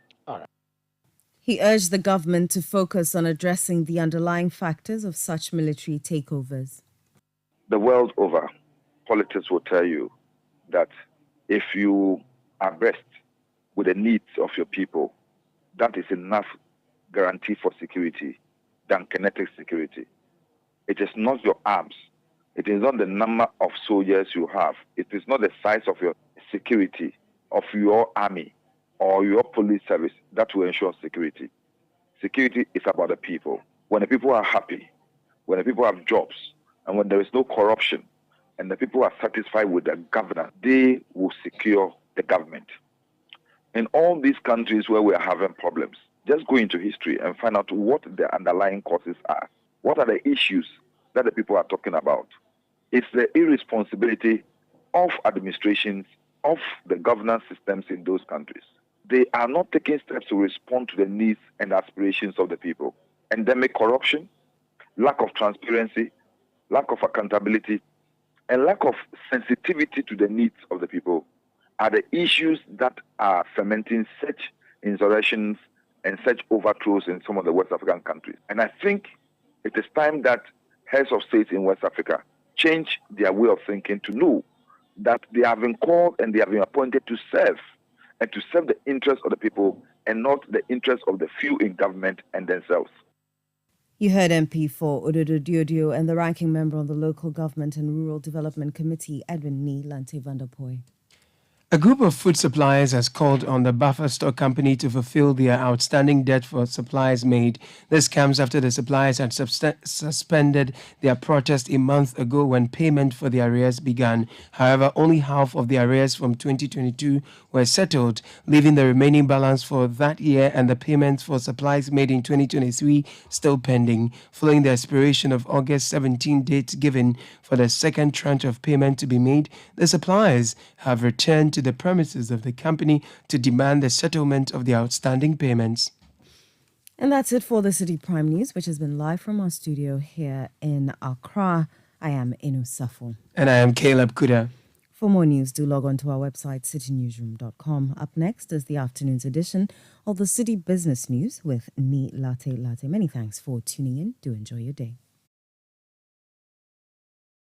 He urged the government to focus on addressing the underlying factors of such military takeovers. The world over, politics will tell you that if you are abreast with the needs of your people, that is enough guarantee for security than kinetic security. It is not your arms. It is not the number of soldiers you have. It is not the size of your security, of your army or your police service that will ensure security. Security is about the people. When the people are happy, when the people have jobs, and when there is no corruption, and the people are satisfied with the governance, they will secure the government. In all these countries where we are having problems, just go into history and find out what the underlying causes are. What are the issues that the people are talking about? It's the irresponsibility of administrations, of the governance systems in those countries. They are not taking steps to respond to the needs and aspirations of the people. Endemic corruption, lack of transparency, lack of accountability, and lack of sensitivity to the needs of the people are the issues that are fermenting such insurrections and such overthrows in some of the West African countries. And I think it is time that heads of states in West Africa change their way of thinking to know that they have been called and they have been appointed to serve, and to serve the interests of the people and not the interests of the few in government and themselves. You heard MP for Ododo Diodio and the ranking member on the Local Government and Rural Development Committee, Edwin Nee Lante Vanderpoy. A group of food suppliers has called on the Buffer Stock Company to fulfill their outstanding debt for supplies made. This comes after the suppliers had suspended their protest a month ago when payment for the arrears began. However, only half of the arrears from 2022 were settled, leaving the remaining balance for that year and the payments for supplies made in 2023 still pending. Following the expiration of August 17 date given for the second tranche of payment to be made, the suppliers have returned to the premises of the company to demand the settlement of the outstanding payments. And that's it for the Citi Prime News, which has been live from our studio here in Accra. I am Inu Safo. And I am Caleb Kuda. For more news, do log on to our website, citynewsroom.com. Up next is the afternoon's edition of the Citi Business News with Nee Latte. Many thanks for tuning in. Do enjoy your day.